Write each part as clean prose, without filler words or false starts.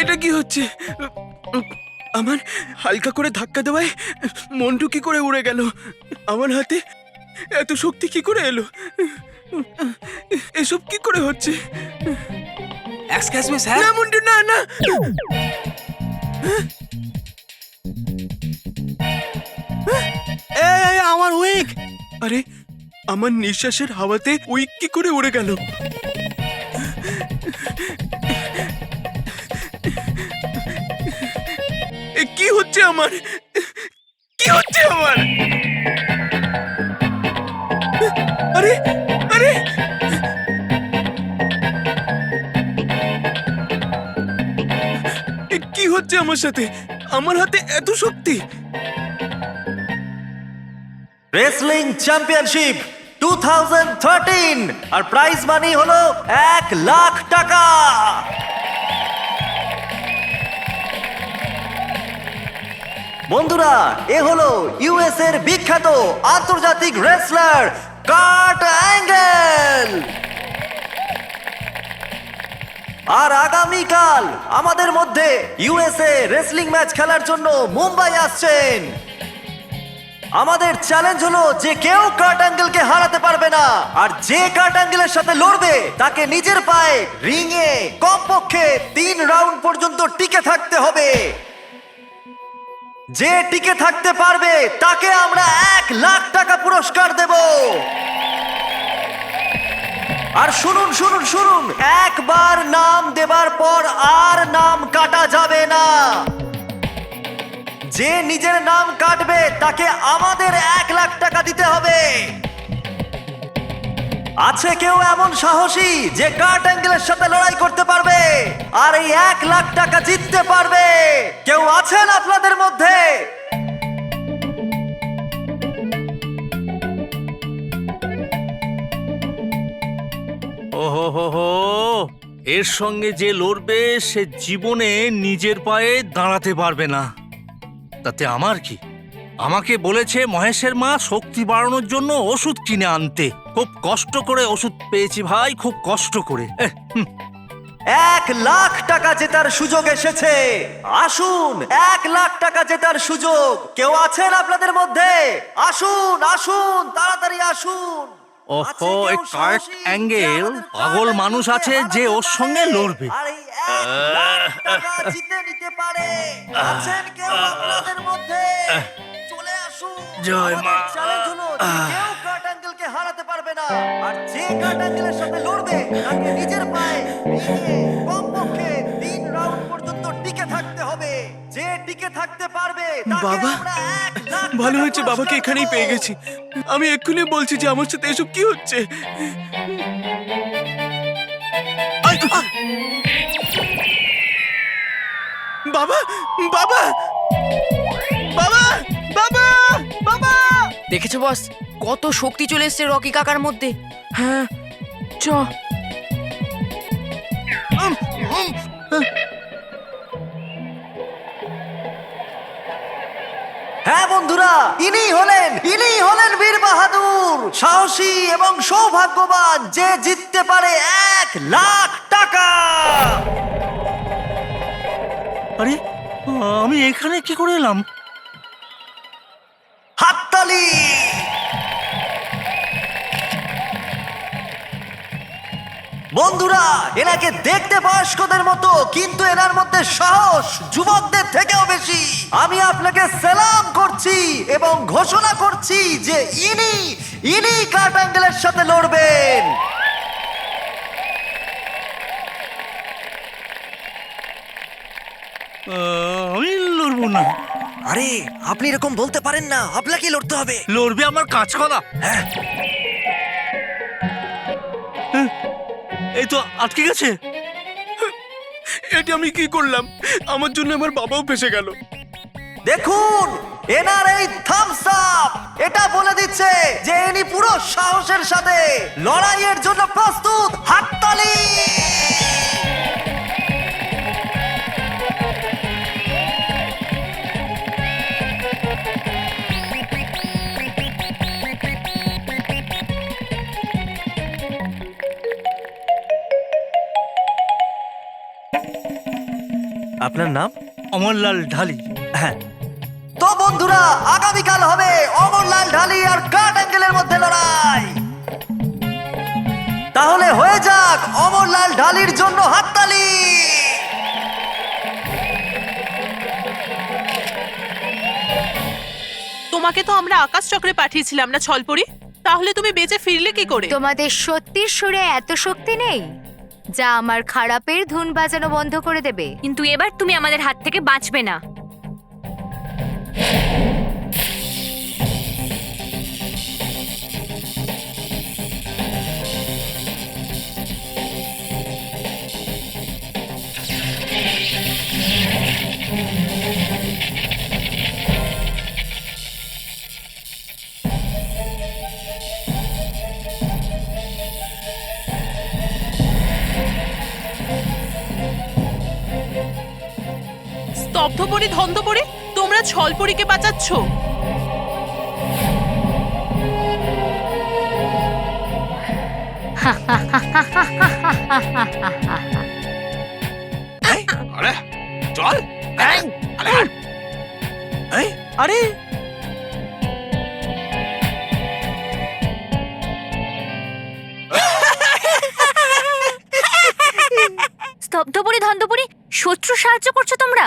এটা কি হচ্ছে? আমার হালকা করে ধাক্কা দেওয়ায় মন্টু কি করে উড়ে গেল? আমার হাতে এত শক্তি কি করে এলো? এসব কি করে হচ্ছে? Excuse me sir. না মন্টু, না না। এই আমার উইক। আরে আমার নিঃশ্বাসের হাওয়াতে উইক কি করে উড়ে গেল? কি হচ্ছে আমার? কি হচ্ছে আমার? আরে আরে কি হচ্ছে আমার সাথে? আমার হাতে এত শক্তি! রেসলিং চ্যাম্পিয়নশিপ 2013 আর প্রাইজ মানি হলো 1,00,000 টাকা। বন্ধুরা, এ হলো ইউএস এর বিখ্যাত আন্তর্জাতিক রেসলার কার্ট অ্যাঙ্গেল। আর আগামীকাল আমাদের মধ্যে ইউএসএ রেসলিং ম্যাচ খেলার জন্য মুম্বাই আসছেন। আমাদের চ্যালেঞ্জ হলো যে কেউ কার্ট অ্যাঙ্গেলকে হারাতে পারবে না, আর যে কার্ট অ্যাঙ্গেলের সাথে লড়বে তাকে নিজের পায়ে রিং এ কমপক্ষে 3 রাউন্ড পর্যন্ত টিকে থাকতে হবে। যে টিকে থাকতে পারবে তাকে আমরা 1,00,000 টাকা পুরস্কার দেব। আর শুনুন শুনুন শুনুন, একবার নাম দেবার পর আর নাম কাটা যাবে না। যে নিজের নাম কাটবে তাকে আমাদের 1,00,000 টাকা দিতে হবে। আছে কেউ এমন সাহসী যে কার্ট অ্যাঙ্গেলের সাথে লড়াই করতে পারবে আর এই 1,00,000 টাকা জিততে পারবে? কেউ আছেন আপনাদের মধ্যে? ওহো হো হো, এর সঙ্গে যে লড়বে সে জীবনে নিজের পায়ে দাঁড়াতে পারবে না। তাতে আমার কি? আমাকে বলেছে মহেশের মা শক্তি বাড়ানোর জন্য ওষুধ কিনে আনতে। খুব কষ্ট করে ওষুধ পেয়েছি ভাই, খুব কষ্ট করে। 1,00,000 টাকা জেতার সুযোগ এসেছে। আসুন, 1,00,000 টাকা জেতার সুযোগ। কেউ আছেন আপনাদের মধ্যে? আসুন আসুন, তাড়াতাড়ি আসুন। আছে ওহো, কেউ এই কার্ট সাহসী যে অ্যাঙ্গেল আমাদের পাগল কার্ট মানুষ আছে অ্যাঙ্গেলকে যে ওর হারাতে সঙ্গে পারবে লড়বে। আর এই 1,00,000 টাকা জিতে নিতে পারে। আছেন কেউ আপনাদের মধ্যে? চলে আসুন। জয় মা। আমাদের চ্যালেঞ্জ হলো যে কেউ কার্ট অ্যাঙ্গেলকে হারাতে পারবে না, আর যে কার্ট অ্যাঙ্গেলের সাথে লড়বে তাকে নিজের পায়ে রিংয়ে কমপক্ষে 3 রাউন্ড পর্যন্ত টিকে থাকতে হবে। যে টিকে থাকতে পারবে তাকে বাবা, আমরা 1,00,000 ভালো টাকা হয়েছে বাবাকে পুরস্কার এখানেই দেব। পেয়ে গেছি। আমি এক্ষুনি বলছি যে আমার সাথে এসব কি হচ্ছে। বাবা বাবা বাবা বাবা বাবা! দেখেছো বস, কত শক্তি চলে এসছে রকি কাকার মধ্যে। হ্যাঁ, চ। হ্যাঁ বন্ধুরা, ইনি হলেন বীর বাহাদুর, সাহসী এবং সৌভাগ্যবান যে জিততে পারে 1,00,000 টাকা। আরে, আমি এখানে কি করে এলাম? হাততালি। বন্ধুরা, এনাকে দেখতে বয়স্কদের মতো, কিন্তু এনার মধ্যে সাহস যুবকদের থেকেও বেশি। আমি আপনাকে সালাম করছি এবং ঘোষণা করছি যে ইনি কার্ট অ্যাঙ্গেলের সাথে লড়বেন। আমি লড়বো না। আরে, আপনি এরকম বলতে পারেন না, আপনাকে লড়তে হবে। লড়বে আমার কাঁচকলা। হ্যাঁ, এই তো আটকে গেছে। এটা আমি কি করলাম? আমার জন্য আমার বাবাও ফেসে গেল। দেখুন, এনার এই থামস আপ এটা বলে দিচ্ছে যে ইনি পুরো সাহসের সাথে লড়াইয়ের জন্য প্রস্তুত। হাততালি। আপনার নাম? অমরলাল ঢালি। হ্যাঁ। তো বন্ধুরা, আগামীকাল হবে অমরলাল ঢালি আর কার্ট অ্যাঙ্গেলের মধ্যে লড়াই। তাহলে হয়ে যাক অমরলাল ঢালির জন্য হাততালি। তোমাকে তো আমরা আকাশ চক্রে পাঠিয়েছিলাম না ছলপরি, তাহলে তুমি বেঁচে ফিরলে কি করে? তোমাদের সত্যির সুরে এত শক্তি নেই যা আমার খারাপের ধুন বাজানো বন্ধ করে দেবে। কিন্তু এবার তুমি আমাদের হাত থেকে বাঁচবে না। স্তব্ধপরি ধন্ধপরি, তোমরা ছলপরিকে বাঁচাচ্ছ। আরে চল। আরে স্তব্ধপুরি ধন্ধপুরি, শত্রু সাহায্য করছো তোমরা?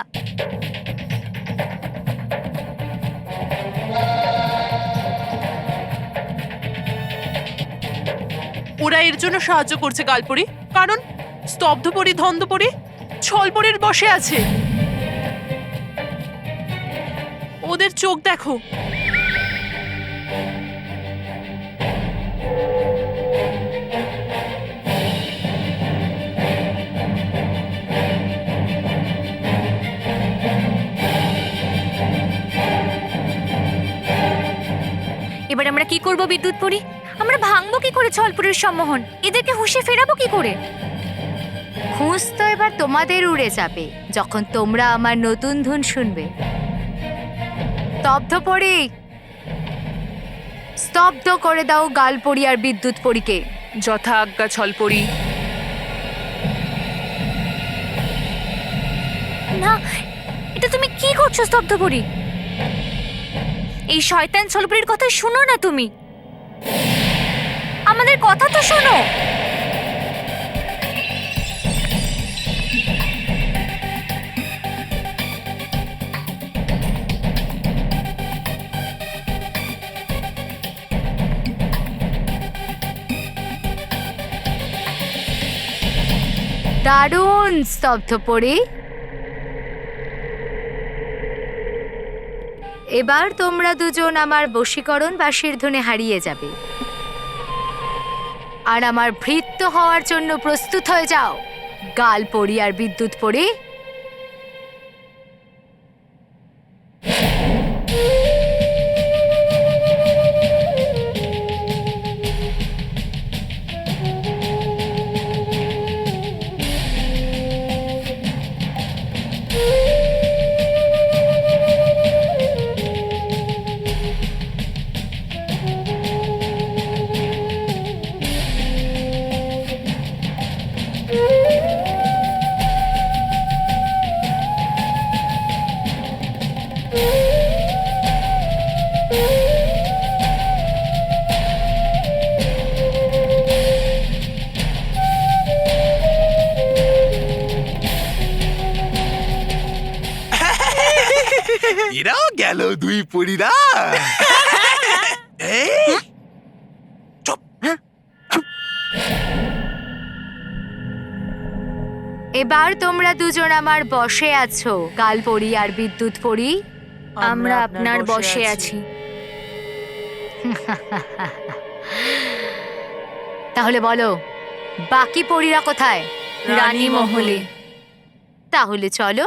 ওরা এর জন্য সাহায্য করছে গালপরি, কারণ স্তব্ধপরি ধন্ধপরি ছলপরির বসে আছে। ওদের চোখ দেখো। এবার আমরা কি করব বিদ্যুৎ পরি? আমরা ভাঙবো কি করে ছলপুরের সম্মোহন? এদেরকে হুঁশে ফেরাবো কি করে? খুঁজ তো এবার তোমাদের উড়ে যাবে যখন তোমরা আমার নতুন ধুন শুনবে। স্তব্ধ পড়ি, স্তব্ধ করে দাও গালপরি আর বিদ্যুৎ পরীকে। যথা আজ্ঞা ছলপরি। না, এটা তুমি কি করছো স্তব্ধপুরি? এই শয়তান ছলপুরির কথা শুনো না তুমি, আমাদের কথা তো শোনো। দারুণ স্তব্ধ পড়ি। এবার তোমরা দুজন আমার বশীকরণ বাঁশির ধুনে হারিয়ে যাবে আর আমার ভৃত্য হওয়ার জন্য প্রস্তুত হয়ে যাও গালপরি আর বিদ্যুৎ পড়ি। এরাও গেল দুই পরিরা। এই চুপ। এবার তোমরা দুজন আমার বশে আছো গালপরি আর বিদ্যুৎ পড়ি। আমরা আপনার বশে আছি। তাহলে বলো বাকি পরীরা কোথায়? রানী মহলে। তাহলে চলো,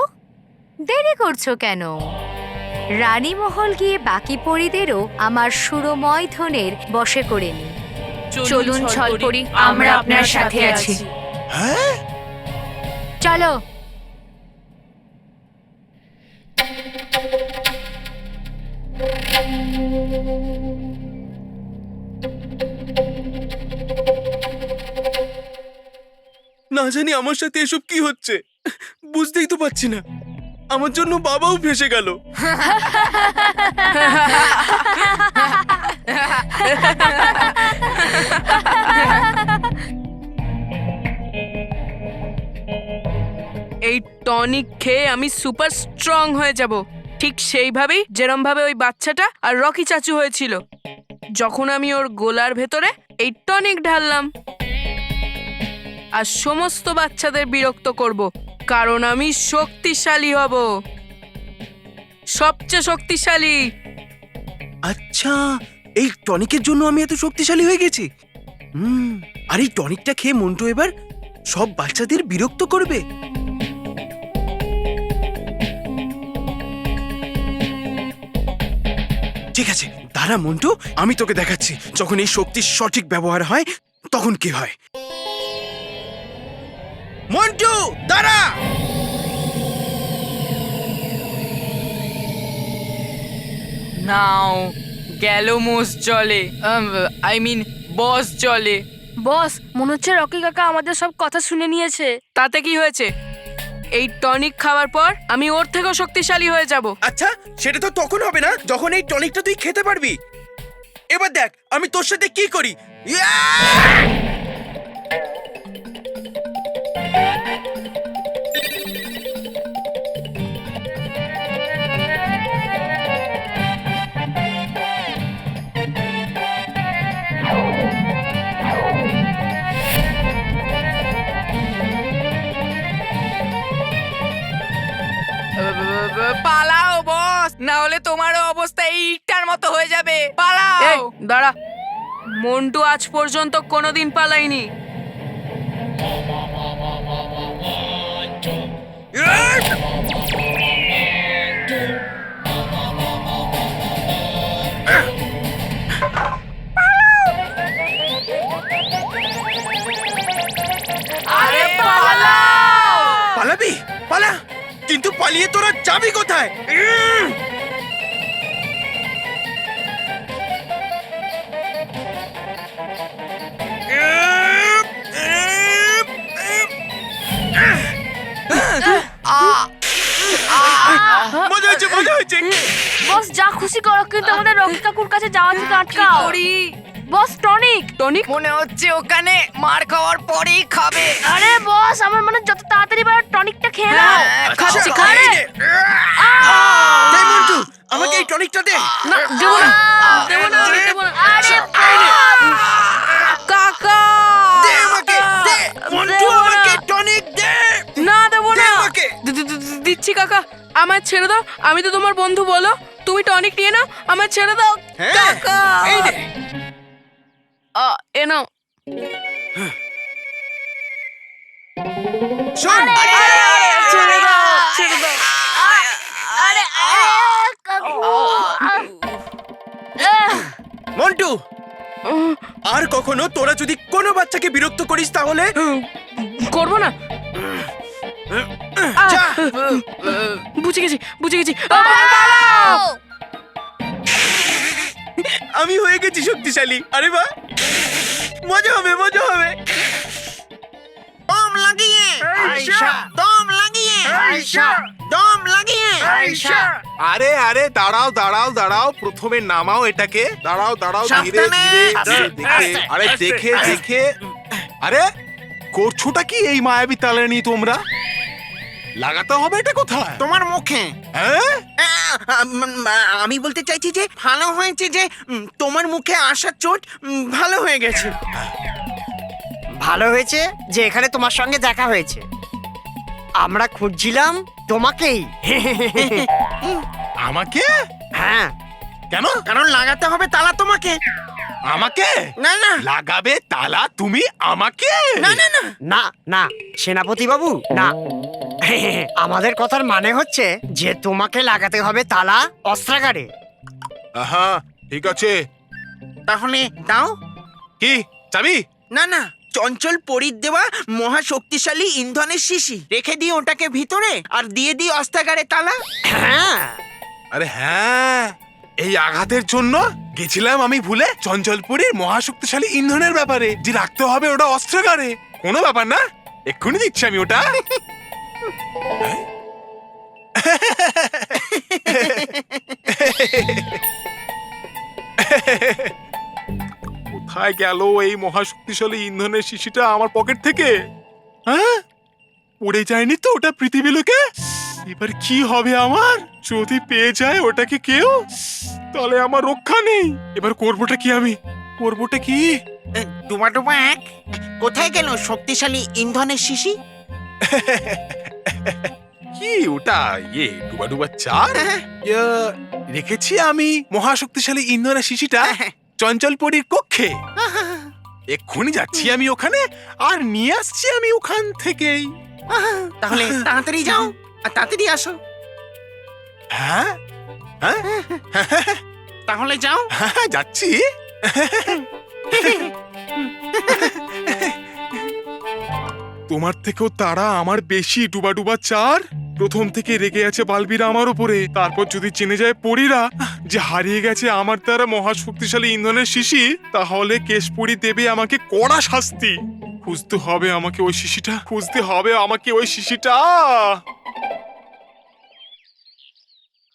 দেরি করছো কেন? রানী মহল গিয়ে বাকি পরীদেরও আমার সুরময় ধনের বশে করে নি। চলুন ছলপরি, আমরা আপনার সাথে আছি। হ্যাঁ, চলো। না জানি আমার সাথে এসব কি হচ্ছে, বুঝতেই তো পারছি না। আমার জন্য বাবাও ফেসে গেল। এই টনিক খেয়ে আমি সুপার স্ট্রং হয়ে যাব, ঠিক সেইভাবেই যেরম ভাবে ওই বাচ্চাটা আর রকি চাচু হয়েছিল যখন আমি ওর গোলার ভেতরে এই টনিক ঢাললাম। আর সমস্ত বাচ্চাদের বিরক্ত করব, কারণ আমি শক্তিশালী হব, সবচেয়ে শক্তিশালী। আচ্ছা, এই টনিকের জন্য আমি এত শক্তিশালী হয়ে গেছি। আর এই টনিকটা খেয়ে মন্টু এবার সব বাচ্চাদের বিরক্ত করবে। ঠিক আছে, দাঁড়া মন্টু, আমি তোকে দেখাচ্ছি যখন এই শক্তির সঠিক ব্যবহার হয় তখন কি হয়। মন্টু দাঁড়া! নাও গেল মোষ জলে, আই মিন বস জলে। বস, মনে হচ্ছে রকি কাকা আমাদের সব কথা শুনে নিয়েছে। তাতে কি হয়েছে? এই টনিক খাওয়ার পর আমি ওর থেকেও শক্তিশালী হয়ে যাব। আচ্ছা, সেটা তো তখন হবে না যখন এই টনিকটা তুই খেতে পারবি। এবার দেখ আমি তোর সাথে কি করি। ইয়া! পালাও বস, না হলে তোমারও অবস্থা এইটার মতো হয়ে যাবে। পালাও। এই দাঁড়া, মন্টু আজ পর্যন্ত কোনোদিন পালাইনি। আরে পালাও! পালাবি? পালা, কিন্তু পালিয়ে তোরা যাবি কোথায়? মজা হয়েছে, মজা হয়েছে। বস, যা খুশি করো, কিন্তু আমাদের রকি কাকুর কাছে যাওয়া থেকে আটকাও। বস, টনিক। টনিক মনে হচ্ছে ওখানে মার খাওয়ার পরেই খাবে। আরে বস, আমার মনে হয় যত তাড়াতাড়ি পারো টনিকটা খেয়ে নাও। খাচ্ছি, আচ্ছা, এই নে। দে মন্টু, আমাকে এই টনিকটা দে। না, দেবো না, দেবো না, দেবো না। আরে কাকা, দে আমাকে, দে। মন্টু, আমাকে টনিক দে। না দেবো দে না। আমাকে। দিচ্ছি কাকা, আমার ছেড়ে দাও, আমি তো তোমার বন্ধু। বলো, তুমি টনিক নিয়ে নাও, আমার ছেড়ে দাও। হ্যাঁ, কাকা, এই নে। এ নাও। শোন, ছেড়ে দাও, ছেড়ে দাও। আরে কাকু। মন্টু, আর কখনো তোরা যদি কোনো বাচ্চাকে বিরক্ত করিস তাহলে করবো না। যা। বুঝে গেছি, বুঝে গেছি। আমি হয়ে গেছি শক্তিশালী। আরে বাহ, মজা হবে, মজা হবে। দম লাগিয়ে দম লাগিয়ে দম লাগিয়ে। আরে আরে দাঁড়াও দাঁড়াও দাঁড়াও, প্রথমে নামাও এটাকে। দাঁড়াও দাঁড়াও, ধীরে ধীরে দেখে, আরে দেখে দেখে। আরে করছোটা কি এই মায়াবী তালে নিয়ে তোমরা? লাগাতে হবে এটা কোথায়? তোমার মুখে। হ্যাঁ, আমি বলতে চাইছি যে ভালো হয়েছে যে তোমার মুখে আসার চোট ভালো হয়ে গেছে। ভালো হয়েছে যে এখানে তোমার সঙ্গে দেখা হয়েছে। আমরা খুঁজছিলাম তোমাকেই। আমাকে? হ্যাঁ, কেন? কারণ লাগাতে হবে তালা তোমাকে। আমাকে না না লাগাবে তালা তুমি আমাকে? না না না না না সেনাপতি বাবু, না। আমাদের কথার মানে হচ্ছে যে তোমাকে লাগাতে হবে তালা অস্ত্রাগারে। আহা, ঠিক আছে। তাহলে দাও। কি চাবি? না না, চঞ্চল পরীর দেওয়া মহা শক্তিশালী ইন্ধনের শিশি রেখে দিই ওটাকে ভিতরে, আর দিয়ে দিই অস্ত্রাগারে তালা। হ্যাঁ, আরে হ্যাঁ, এই আঘাতের জন্য গেছিলাম আমি ভুলে চঞ্চলপুরীর মহাশক্তিশালী ইন্ধনের ব্যাপারে, যে রাখতে হবে ওটা অস্ত্রাগারে। কোনো ব্যাপার না, এক্ষুনি দিচ্ছি আমি ওটা। কোথায় গেল এই মহাশক্তিশালী ইন্ধনের শিশিটা আমার পকেট থেকে? হ্যাঁ, উড়ে যায়নি তো ওটা পৃথিবীলোকে? এবার কি হবে আমার? যদি পেয়ে যায় ওটাকে কেউ, তাহলে আমার রক্ষা নেই। এবার করবোটা কি আমি? করবোটা কি? ডুবা ডুবা এক, কোথায় গেল শক্তিশালী ইন্ধনের শিশি? কি ওটা? ডুবা ডুবা চার? রেখেছি আমি মহাশক্তিশালী ইন্ধনের শিশিটা চঞ্চলপুরীর কক্ষে। এক্ষুনি যাচ্ছি আমি ওখানে, আর নিয়ে আসছি আমি ওখান থেকেই। তাহলে তাড়াতাড়ি যাও আর তাড়াতাড়ি আসো। হ্যাঁ হ্যাঁ তাহলে যাও। হ্যাঁ, যাচ্ছি। তোমার থেকেও তারা আমার বেশি, ডুবা ডুবা চার। প্রথম থেকে রেগে আছে বালবিরা আমার উপরে, তারপর যদি জেনে যায় পরীরা যে হারিয়ে গেছে আমার দ্বারা মহাশক্তিশালী ইন্ধনের শিশি, তাহলে কেশপুরী দেবে আমাকে কড়া শাস্তি। খুঁজতে হবে আমাকে ওই শিশিটা, খুঁজতে হবে আমাকে ওই শিশিটা।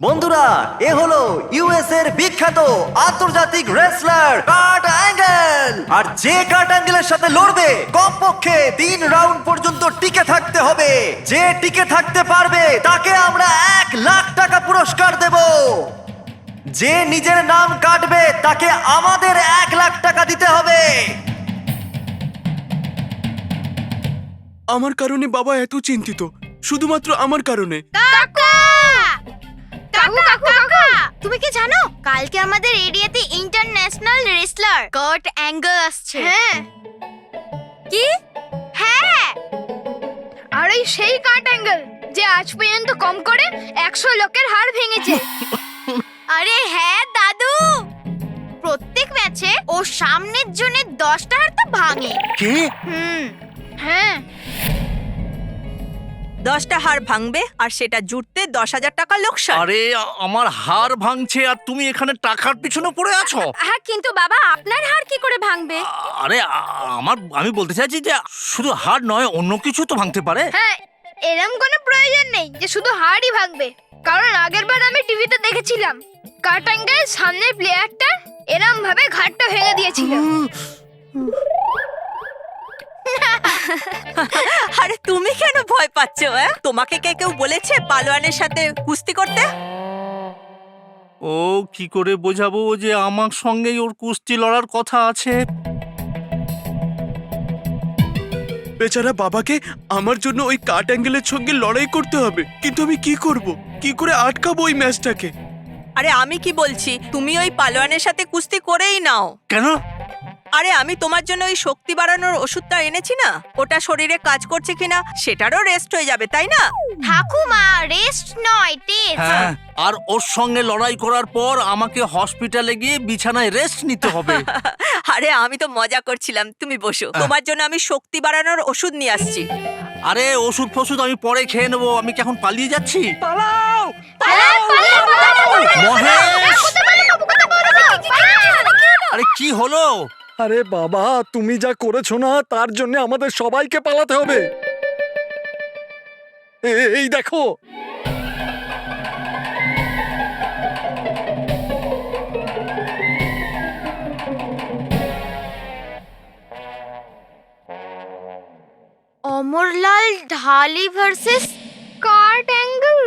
বন্ধুরা, এ হলো ইউএস এর বিখ্যাত আন্তর্জাতিক রেসলার কার্ট অ্যাঙ্গেল। আর যে কার্ট অ্যাঙ্গেলের সাথে লড়বে কমপক্ষে 3 রাউন্ড পর্যন্ত টিকে থাকতে হবে। যে টিকে থাকতে পারবে তাকে আমরা 1 লাখ টাকা পুরস্কার দেব। যে নিজের নাম কাটবে তাকে আমাদের 1 লাখ টাকা দিতে হবে। আমার কারণে বাবা এত চিন্তিত, শুধুমাত্র আমার কারণে। তুমি কি জানো কালকে আমাদের এরিয়াতে ইন্টারন্যাশনাল রেসলার কার্ট অ্যাঙ্গেল আসছে? হ্যাঁ। কি? হ্যাঁ। আর এই সেই কার্ট অ্যাঙ্গেল যে আজ পর্যন্ত কম করে 100 লোকের হাড় ভেঙেছে। আরে হ্যাঁ দাদু, প্রত্যেক ম্যাচে ও সামনের জন্য 10টা হাড় তো ভাঙে। কে? হ্যাঁ। 10টা হাড় ভাঙবে আর সেটা জুটতে 10,000 টাকা লোকসান। আরে আমার হাড় ভাঙছে আর তুমি এখানে টাকার পিছনে পড়ে আছো। হ্যাঁ, কিন্তু বাবা আপনার হাড় কি করে ভাঙবে? আরে আমি বলতে চাইছি যে শুধু হাড় নয়, অন্য কিছু তো ভাঙতে পারে। হ্যাঁ, এরকম কোনো প্রয়োজন নেই যে শুধু হাড়ই ভাঙবে, কারণ আগেরবার আমি টিভিতে দেখেছিলাম কার্ট অ্যাঙ্গেল সামনের প্লেয়ারটা এরম ভাবে ঘাটটা ভেঙে দিয়েছিল। আরে তুমি কেন ভয় পাচ্ছ? তোমাকে কে কেউ বলেছে পালোয়ানের সাথে কুস্তি করতে? ও কি করে বোঝাবো যে আমার সঙ্গেই ওর কুস্তি লড়ার কথা আছে? বেচারা বাবাকে আমার জন্য ওই কার্ট অ্যাঙ্গেলের সঙ্গে লড়াই করতে হবে, কিন্তু আমি কি করব? কি করে আটকাবো ওই ম্যাচটাকে? আরে আমি কি বলছি, তুমি ওই পালোয়ানের সাথে কুস্তি করেই নাও। কেন? আরে আমি তোমার জন্য ওই শক্তি বাড়ানোর ওষুধটা এনেছি না, ওটা শরীরে কাজ করছে কিনা সেটারও রেস্ট হয়ে যাবে, তাই না? ঠাকুমা, রেস্ট নয়, টেস্ট। হ্যাঁ, আর ওর সঙ্গে লড়াই করার পর আমাকে হসপিটালে গিয়ে বিছানায় রেস্ট নিতে হবে। আরে আমি তো মজা করছিলাম, তুমি বসো, তোমার জন্য আমি শক্তি বাড়ানোর ওষুধ নিয়ে আসছি। আরে ওষুধ ফষুধ আমি পরে খেয়ে নেবো, আমি কি এখন পালিয়ে যাচ্ছি? পালাও! মহেশ! আরে কি হলো? আরে বাবা, তুমি যা করেছো না তার জন্য আমাদের সবাইকে পালাতে হবে। এই দেখো, অমরলাল ঢালি ভার্সেস কার্ট অ্যাঙ্গেল।